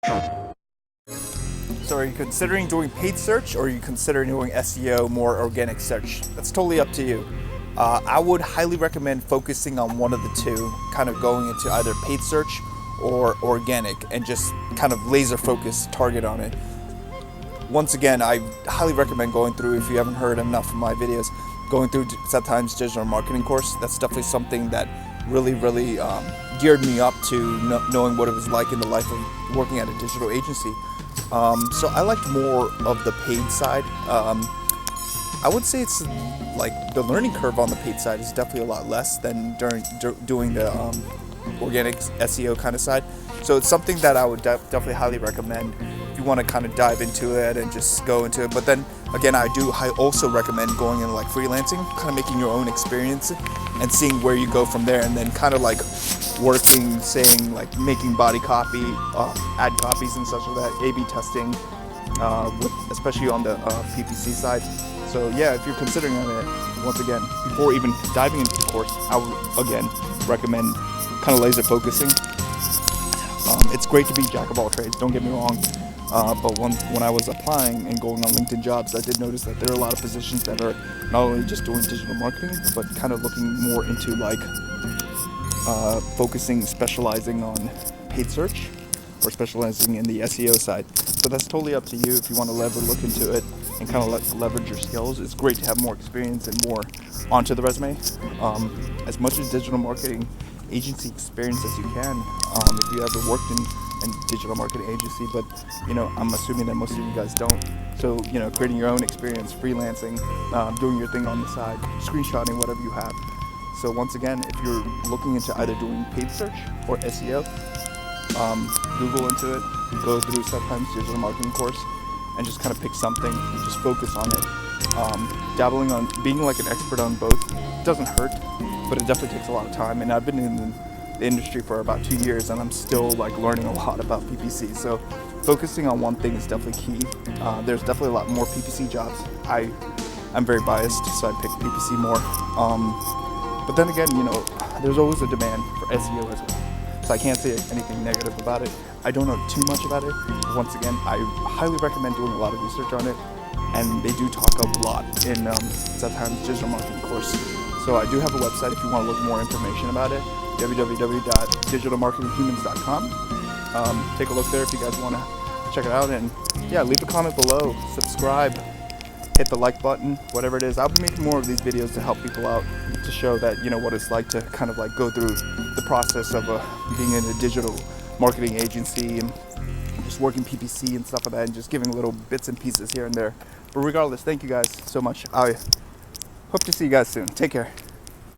So are you considering doing paid search, or are you considering doing SEO, more organic search? That's totally up to you. I would highly recommend focusing on one of the two, kind of going into either paid search or organic, and just kind of laser focus target on it. Once again, I highly recommend going through, if you haven't heard enough of my videos, going through Sometimes digital marketing course. That's definitely something that really geared me up to knowing what it was like in the life of working at a digital agency. So I liked more of the paid side. I would say it's like the learning curve on the paid side is definitely a lot less than doing the organic SEO kind of side. So it's something that I would definitely highly recommend if you want to kind of dive into it and just go into it. But then again, I also recommend going in like freelancing, kind of making your own experience and seeing where you go from there, and then kind of like working, saying like making body copy, ad copies and such like that, A/B testing, especially on the PPC side. So yeah, if you're considering it, once again, before even diving into the course, I would again recommend kind of laser focusing. It's great to be jack of all trades, don't get me wrong, but when I was applying and going on LinkedIn Jobs, I did notice that there are a lot of positions that are not only just doing digital marketing, but kind of looking more into like specializing on paid search or specializing in the SEO side. So that's totally up to you if you want to look into it and kind of leverage your skills. It's great to have more experience and more onto the resume. As much as digital marketing agency experience as you can, if you ever worked in digital marketing agency, but I'm assuming that most of you guys don't. So creating your own experience, freelancing, doing your thing on the side, screenshotting whatever you have. So once again, if you're looking into either doing paid search or SEO, Google into it, go through Sometimes digital marketing course, and just kind of pick something, just focus on it. Dabbling on being like an expert on both doesn't hurt, but it definitely takes a lot of time. And I've been in the industry for about 2 years, and I'm still like learning a lot about PPC. So focusing on one thing is definitely key. There's definitely a lot more PPC jobs. I'm very biased, so I pick PPC more. But then again, there's always a demand for SEO as well. So I can't say anything negative about it. I don't know too much about it. Once again, I highly recommend doing a lot of research on it, and they do talk a lot in Sometimes digital marketing course. So I do have a website if you want to look more information about it, www.digitalmarketinghumans.com. Take a look there if you guys want to check it out, and yeah, leave a comment below, subscribe, hit the like button, whatever it is. I'll be making more of these videos to help people out, to show that what it's like to kind of like go through the process of being in a digital marketing agency and just working PPC and stuff like that, and just giving little bits and pieces here and there. But regardless, thank you guys so much. I hope to see you guys soon. Take care.